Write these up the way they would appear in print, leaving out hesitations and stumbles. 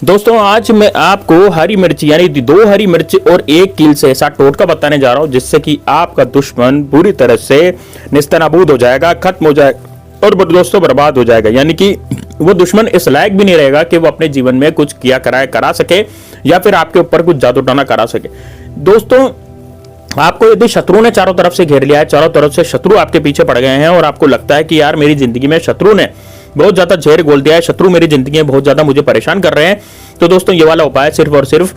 दोस्तों आज मैं आपको हरी मिर्च यानी 2 हरी मिर्च और 1 कील से ऐसा टोटका बताने जा रहा हूं जिससे कि आपका दुश्मन पूरी तरह से निस्तनाबूद हो जाएगा, खत्म हो जाएगा और दोस्तों बर्बाद हो जाएगा। यानी कि वो दुश्मन इस लायक भी नहीं रहेगा कि वो अपने जीवन में कुछ किया करा सके या फिर आपके ऊपर कुछ जादू टोना करा सके। दोस्तों आपको यदि शत्रु ने चारों तरफ से घेर लिया है, चारों तरफ से शत्रु आपके पीछे पड़ गए हैं और आपको लगता है कि यार मेरी जिंदगी में शत्रु ने बहुत ज्यादा जहर घोल दिया है, शत्रु मेरी जिंदगी में बहुत ज्यादा मुझे परेशान कर रहे हैं, तो दोस्तों ये वाला उपाय सिर्फ और सिर्फ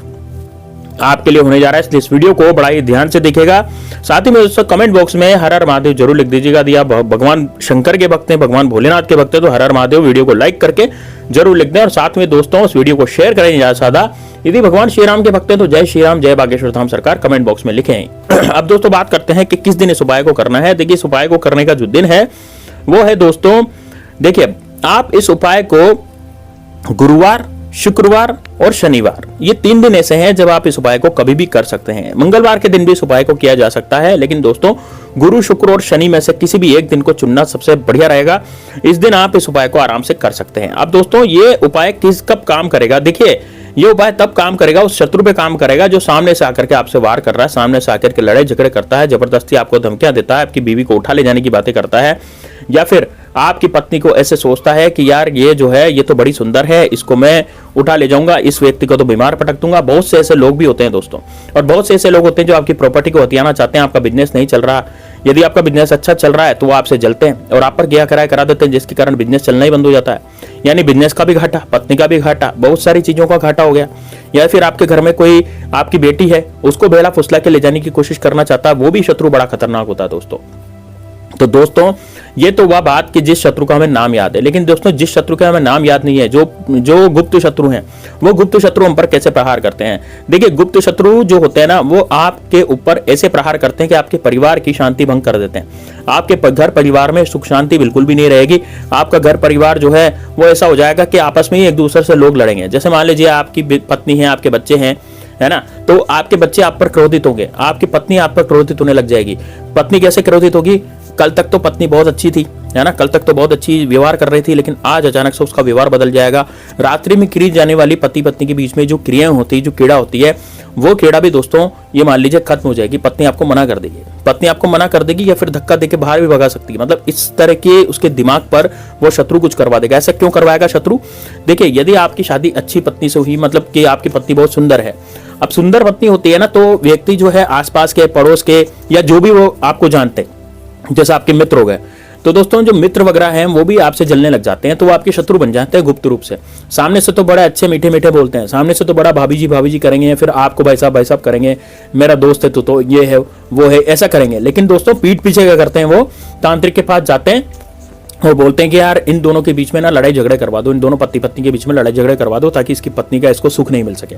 आपके लिए होने जा रहा है। इसलिए इस वीडियो को बड़ा ही ध्यान से देखिएगा। साथ ही में दोस्तों कमेंट बॉक्स में हर हर महादेव जरूर लिख दीजिएगा। यदि आप भगवान शंकर के भक्त हैं, भगवान भोलेनाथ के भक्त हैं, तो हर हर महादेव वीडियो को लाइक करके जरूर लिख दें और साथ में दोस्तों उस वीडियो को शेयर करें ज्यादा से ज्यादा। यदि भगवान श्री राम के भक्त हैं तो जय श्री राम, जय बागेश्वर धाम सरकार कमेंट बॉक्स में लिखें। अब दोस्तों बात करते हैं कि किस दिन इस उपाय को करना है। देखिए इस उपाय को करने का जो दिन है वो है दोस्तों, देखिए आप इस उपाय को गुरुवार, शुक्रवार और शनिवार, ये 3 दिन ऐसे हैं जब आप इस उपाय को कभी भी कर सकते हैं। मंगलवार के दिन भी इस उपाय को किया जा सकता है, लेकिन दोस्तों गुरु, शुक्र और शनि में से किसी भी एक दिन को चुनना सबसे बढ़िया रहेगा। इस दिन आप इस उपाय को आराम से कर सकते हैं। अब दोस्तों ये उपाय कब काम करेगा, देखिए ये उपाय तब काम करेगा, उस शत्रु पे काम करेगा जो सामने से आकर के आपसे वार कर रहा है, सामने से आकर के लड़ाई झगड़े करता है, जबरदस्ती आपको धमकियां देता है, आपकी बीवी को उठा ले जाने की बातें करता है, या फिर आपकी पत्नी को ऐसे सोचता है कि यार ये जो है ये तो बड़ी सुंदर है, इसको मैं उठा ले जाऊंगा, इस व्यक्ति को तो बीमार पटक दूंगा। बहुत से ऐसे लोग भी होते हैं दोस्तों, और बहुत से ऐसे लोग होते हैं जो आपकी प्रॉपर्टी को हथियाना चाहते हैं। आपका बिजनेस नहीं चल रहा, यदि आपका बिजनेस अच्छा चल रहा है तो वो आपसे जलते हैं और आप पर गया कराया करा देते हैं, जिसके कारण बिजनेस चलना ही बंद हो जाता है। यानी बिजनेस का भी घाटा, पत्नी का भी घाटा, बहुत सारी चीजों का घाटा हो गया। या फिर आपके घर में कोई आपकी बेटी है, उसको बेला फुसला के ले जाने की कोशिश करना चाहता है, वो भी शत्रु बड़ा खतरनाक होता है दोस्तों। तो दोस्तों ये तो वह बात कि जिस शत्रु का हमें नाम याद है, लेकिन दोस्तों जिस शत्रु का हमें नाम याद नहीं है, जो गुप्त शत्रु हैं, वो गुप्त शत्रु हम पर कैसे प्रहार करते हैं। देखिए गुप्त शत्रु जो होते हैं ना, वो आपके ऊपर ऐसे प्रहार करते हैं कि आपके परिवार की शांति भंग कर देते हैं। आपके घर परिवार में सुख शांति बिल्कुल भी नहीं रहेगी। आपका घर परिवार जो है वो ऐसा हो जाएगा कि आपस में ही एक दूसरे से लोग लड़ेंगे। जैसे मान लीजिए आपकी पत्नी है, आपके बच्चे हैं, है ना, तो आपके बच्चे आप पर क्रोधित होंगे, आपकी पत्नी आप पर क्रोधित होने लग जाएगी। पत्नी कैसे क्रोधित होगी, कल तक तो पत्नी बहुत अच्छी थी, है ना, कल तक तो बहुत अच्छी व्यवहार कर रही थी, लेकिन आज अचानक से उसका व्यवहार बदल जाएगा। रात्रि में क्री जाने वाली पति पत्नी के बीच में जो क्रियाएं होती है, जो कीड़ा होती है, वो कीड़ा भी दोस्तों ये मान लीजिए खत्म हो जाएगी। पत्नी आपको मना कर देगी, पत्नी आपको मना कर देगी या फिर धक्का देके बाहर भी भगा सकती है। मतलब इस तरह के उसके दिमाग पर वो शत्रु कुछ करवा देगा। ऐसा क्यों करवाएगा शत्रु, देखिए यदि आपकी शादी अच्छी पत्नी से हुई, मतलब कि आपकी पत्नी बहुत सुंदर है, अब सुंदर पत्नी होती है ना, तो व्यक्ति जो है आसपास के, पड़ोस के, या जो भी वो आपको जानते हैं, जैसे आपके मित्र हो गए, तो दोस्तों जो मित्र वगैरह हैं वो भी आपसे जलने लग जाते हैं, तो वो आपके शत्रु बन जाते हैं गुप्त रूप से। सामने से तो बड़ा अच्छे मीठे मीठे बोलते हैं, सामने से तो बड़ा भाभी जी करेंगे, या फिर आपको भाई साहब करेंगे, मेरा दोस्त है तो ये है वो है, ऐसा करेंगे। लेकिन दोस्तों पीठ पीछे क्या करते हैं, वो तांत्रिक के पास जाते हैं और बोलते हैं कि यार इन दोनों के बीच में ना लड़ाई झगड़े करवा दो, इन दोनों पति पत्नी के बीच में लड़ाई झगड़े करवा दो, ताकि इसकी पत्नी का इसको सुख नहीं मिल सके।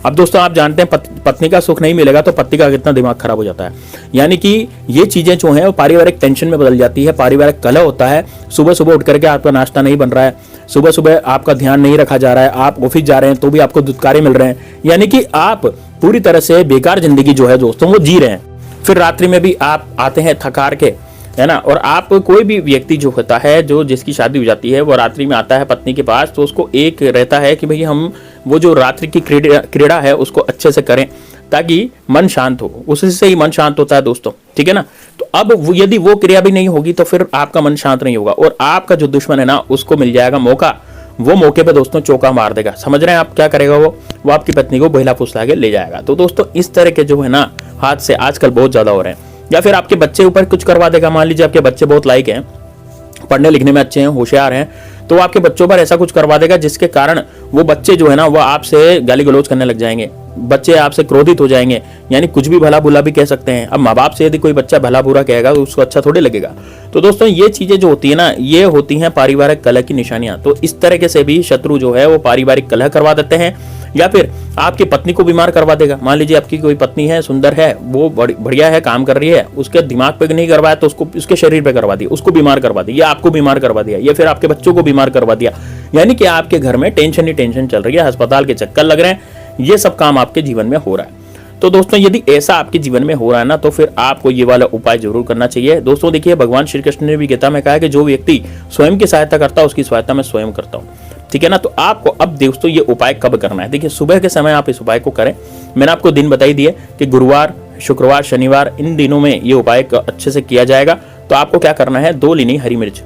अब दोस्तों आप जानते हैं पत्नी का सुख नहीं मिलेगा तो पति का कितना दिमाग खराब हो जाता है। यानी कि ये चीजें जो हैं वो पारिवारिक टेंशन में बदल जाती है, पारिवारिक कलह होता है। सुबह सुबह उठ करके आपका नाश्ता नहीं बन रहा है, सुबह सुबह आपका ध्यान नहीं रखा जा रहा है, आप ऑफिस जा रहे हैं तो भी आपको दुत्कारे मिल रहे हैं, यानी कि आप पूरी तरह से बेकार जिंदगी जो है दोस्तों वो जी रहे हैं। फिर रात्रि में भी आप आते हैं थकार के, है ना, और आप कोई भी व्यक्ति जो होता है, जो जिसकी शादी हो जाती है, वो रात्रि में आता है पत्नी के पास, तो उसको एक रहता है कि भाई हम वो जो रात्रि की क्रीड़ा है उसको अच्छे से करें ताकि मन शांत हो, उसी से ही मन शांत होता है दोस्तों, ठीक है ना। तो अब यदि वो क्रिया भी नहीं होगी तो फिर आपका मन शांत नहीं होगा और आपका जो दुश्मन है ना उसको मिल जाएगा मौका, वो मौके पे दोस्तों चौका मार देगा। समझ रहे हैं आप क्या करेगा, वो आपकी पत्नी को बहिला फुसला के ले जाएगा। तो दोस्तों इस तरह के जो है ना हादसे आजकल बहुत ज्यादा हो रहे हैं। या फिर आपके बच्चे ऊपर कुछ करवा देगा, मान लीजिए आपके बच्चे बहुत लायक हैं, पढ़ने लिखने में अच्छे हैं, होशियार हैं, तो आपके बच्चों पर ऐसा कुछ करवा देगा जिसके कारण वो बच्चे जो है ना वो आपसे गाली गलौज करने लग जाएंगे, बच्चे आपसे क्रोधित हो जाएंगे, यानी कुछ भी भला बुरा भी कह सकते हैं। अब माँ बाप से यदि कोई बच्चा भला बुरा कहेगा तो उसको अच्छा थोड़ी लगेगा। तो दोस्तों ये चीजें जो होती है ना, ये होती हैं पारिवारिक कलह की निशानियां। तो इस तरीके से भी शत्रु जो है वो पारिवारिक कलह करवा देते हैं, या फिर आपकी पत्नी को बीमार करवा देगा। मान लीजिए आपकी कोई पत्नी है, सुंदर है, वो बढ़िया है, काम कर रही है, उसके दिमाग पे नहीं करवाया तो उसको उसके शरीर पे करवा दिया, उसको बीमार करवा दिया, या आपको बीमार करवा दिया, या फिर आपके बच्चों को बीमार करवा दिया। यानी कि आपके घर में टेंशन ही टेंशन चल रही है, अस्पताल के चक्कर लग रहे हैं, ये सब काम आपके जीवन में हो रहा है। तो दोस्तों यदि ऐसा आपके जीवन में हो रहा है ना, तो फिर आपको ये वाला उपाय जरूर करना चाहिए। दोस्तों देखिए भगवान श्री कृष्ण ने भी गीता में कहा कि जो व्यक्ति स्वयं की सहायता करता है उसकी सहायता मैं स्वयं करता हूँ। ठीक है ना। तो आपको अब दोस्तों ये उपाय कब करना है, देखिए सुबह के समय आप इस उपाय को करें। मैंने आपको दिन बताई दिए कि गुरुवार, शुक्रवार, शनिवार, इन दिनों में ये उपाय अच्छे से किया जाएगा। तो आपको क्या करना है, 2 लेनी हरी मिर्च,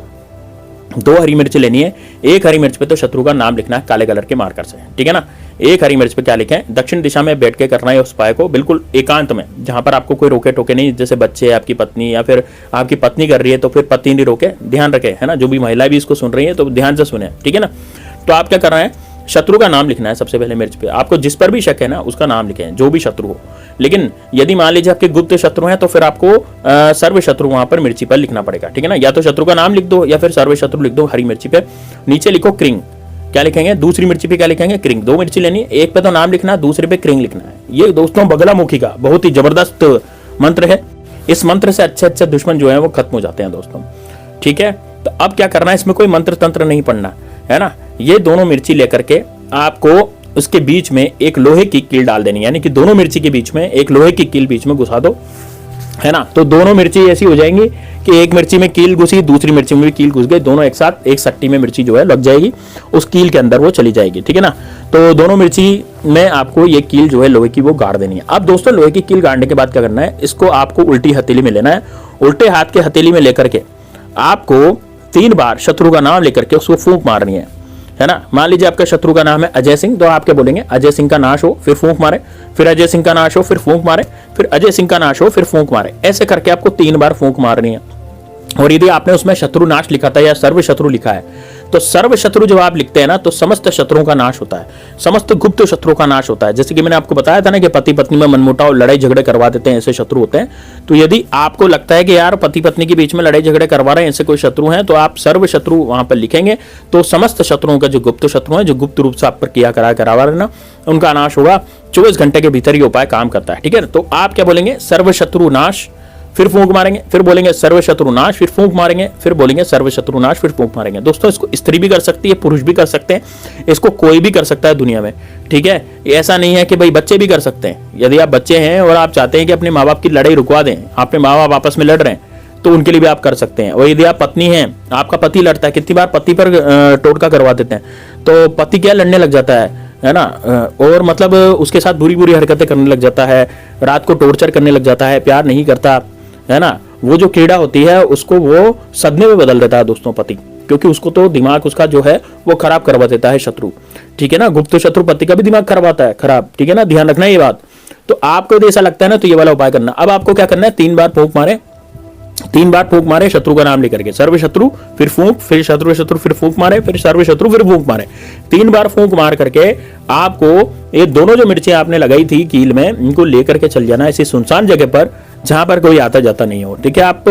2 हरी मिर्च लेनी है। एक हरी मिर्च पे तो शत्रु का नाम लिखना है काले कलर के मार्कर से, ठीक है ना। एक हरी मिर्च पे क्या लिखें, दक्षिण दिशा में बैठ के करना है उस उपाय को, बिल्कुल एकांत में, जहां पर आपको कोई रोके टोके नहीं, जैसे बच्चे, आपकी पत्नी, या फिर आपकी पत्नी कर रही है तो फिर पति नहीं रोके, ध्यान रखे, है ना। जो भी महिला भी इसको सुन रही है तो ध्यान से सुने, ठीक है ना। तो आप क्या करना है, शत्रु का नाम लिखना है सबसे पहले मिर्च पे। आपको जिस पर भी शक है ना उसका नाम लिखें, जो भी शत्रु हो। लेकिन यदि मान लीजिए आपके गुप्त शत्रु हैं तो फिर आपको सर्व शत्रु वहां पर मिर्ची पर लिखना पड़ेगा, ठीक है ना। या तो शत्रु का नाम लिख दो या फिर सर्व शत्रु लिख दो हरी मिर्ची पे। नीचे लिखो क्रिंग, क्या लिखेंगे, दूसरी मिर्ची पे क्या लिखेंगे, क्रिंग। 2 मिर्ची लेनी है, एक पे तो नाम लिखना है, दूसरे पे क्रिंग लिखना है। ये दोस्तों बगलामुखी का बहुत ही जबरदस्त मंत्र है। इस मंत्र से अच्छे अच्छे दुश्मन जो है वो खत्म हो जाते हैं दोस्तों, ठीक है। तो अब क्या करना है, इसमें कोई मंत्र तंत्र नहीं पढ़ना है ना। ये दोनों मिर्ची लेकर के आपको उसके बीच में एक लोहे की कील डाल देनी है, यानी कि दोनों मिर्ची के बीच में एक लोहे की कील बीच में घुसा दो, है ना। तो दोनों मिर्ची ऐसी हो जाएंगी कि एक मिर्ची में कील घुसी, दूसरी मिर्ची में भी कील घुस गई, दोनों एक साथ एक सट्टी में मिर्ची जो है लग जाएगी, उस कील के अंदर वो चली जाएगी, ठीक है ना। तो दोनों मिर्ची में आपको ये कील जो है लोहे की वो गाड़ देनी है। अब दोस्तों लोहे की कील गाड़ने के बाद क्या करना है, इसको आपको उल्टी हथेली में लेना है। उल्टे हाथ के हथेली में लेकर के आपको 3 बार शत्रु का नाम लेकर के उसको फूंक मारनी है ना। मान लीजिए आपका शत्रु का नाम है अजय सिंह, तो आप क्या बोलेंगे, अजय सिंह का नाश हो, फिर फूंक मारे, फिर अजय सिंह का नाश हो, फिर फूंक मारे, फिर अजय सिंह का नाश हो, फिर फूंक मारे। ऐसे करके आपको 3 बार फूंक मारनी है। और यदि आपने उसमें शत्रु नाश लिखा था या सर्व शत्रु लिखा है, तो सर्व शत्रु जब आप लिखते हैं ना तो समस्त शत्रुओं का नाश होता है, समस्त गुप्त शत्रुओं का नाश होता है। जैसे कि मैंने आपको बताया था ना कि पति पत्नी में मनमुटाव, लड़ाई झगड़े करवा देते हैं, ऐसे शत्रु होते हैं। तो यदि आपको लगता है कि यार पति पत्नी के बीच में लड़ाई झगड़े करवा रहे हैं, ऐसे कोई शत्रु हैं, तो आप सर्व शत्रु वहां पर लिखेंगे, तो समस्त शत्रुओं का जो गुप्त शत्रु है, जो गुप्त रूप से आप पर किया करवा रहे ना, उनका नाश होगा। 24 घंटे के भीतर ये उपाय काम करता है, ठीक है। तो आप क्या बोलेंगे, सर्व शत्रु नाश, फिर फूंक मारेंगे, फिर बोलेंगे सर्व शत्रु नाश, फिर फूंक मारेंगे, फिर बोलेंगे सर्व शत्रु नाश, फिर फूंक मारेंगे। दोस्तों इसको स्त्री भी कर सकती है, पुरुष भी कर सकते हैं, इसको कोई भी कर सकता है दुनिया में, ठीक है। ऐसा नहीं है कि भाई बच्चे भी कर सकते हैं। यदि आप बच्चे हैं और आप चाहते हैं कि अपने माँ बाप की लड़ाई रुकवा दें, अपने माँ बाप आपस में लड़ रहे हैं, तो उनके लिए भी आप कर सकते हैं। और यदि आप पत्नी हैं, आपका पति लड़ता है, कितनी बार पति पर टोटका करवा देते हैं, तो पति क्या लड़ने लग जाता है ना, और मतलब उसके साथ बुरी बुरी हरकतें करने लग जाता है, रात को टॉर्चर करने लग जाता है, प्यार नहीं करता है ना। वो जो कीड़ा होती है उसको वो सदमे में बदल देता है दोस्तों पति, क्योंकि उसको तो दिमाग उसका जो है वो खराब करवा देता है शत्रु, ठीक है ना। गुप्त शत्रु पति का भी दिमाग खराब है, खराब, ठीक है ना, ध्यान रखना ये बात। तो आपको यदि ऐसा लगता है ना तो ये वाला उपाय करना। अब आपको क्या करना है, 3 बार फूंक मारे, 3 बार फूंक मारे शत्रु का नाम लेकर के, सर्व शत्रु, फिर फूंक, फिर शत्रु शत्रु, फिर फूंक मारे, फिर सर्व शत्रु, फिर फूंक मारे। 3 बार फूंक मार करके आपको ये दोनों जो मिर्चें आपने लगाई थी कील में, इनको लेकर के चल जाना ऐसी सुनसान जगह पर जहां पर कोई आता जाता नहीं हो, ठीक है। आप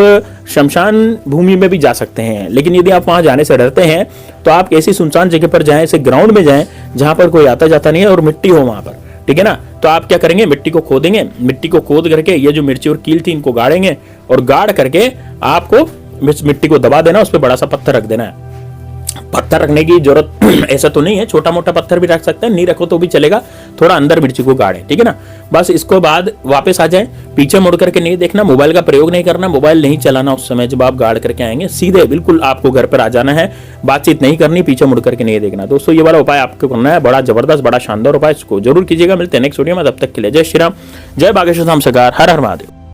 शमशान भूमि में भी जा सकते हैं, लेकिन यदि आप वहां जाने से डरते हैं तो आप ऐसी सुनसान जगह पर जाएं, ऐसे ग्राउंड में जाएं जहां पर कोई आता जाता नहीं है और मिट्टी हो वहां पर, ठीक है ना। तो आप क्या करेंगे, मिट्टी को खोदेंगे, मिट्टी को खोद करके ये जो मिर्ची और कील थी इनको गाड़ेंगे, और गाड़ करके आपको मिट्टी को दबा देना, उस पर बड़ा सा पत्थर रख देना है। पत्थर रखने की जरूरत ऐसा तो नहीं है, छोटा मोटा पत्थर भी रख सकते हैं, नहीं रखो तो भी चलेगा, थोड़ा अंदर मिर्ची को गाड़े, ठीक है ना। बस इसको बाद वापस आ जाए, पीछे मुड़ करके नहीं देखना, मोबाइल का प्रयोग नहीं करना, मोबाइल नहीं चलाना उस समय जब आप गाड़ करके आएंगे, सीधे बिल्कुल आपको घर पर आ जाना है, बातचीत नहीं करनी, पीछे मुड़ करके नहीं देखना। दोस्तों ये वाला उपाय आपको करना है, बड़ा जबरदस्त, बड़ा शानदार उपाय, इसको जरूर कीजिएगा। मिलते हैं नेक्स्ट वीडियो में, तब तक के लिए जय श्री राम, जय बागेश्वर धाम सरकार, हर हर महादेव।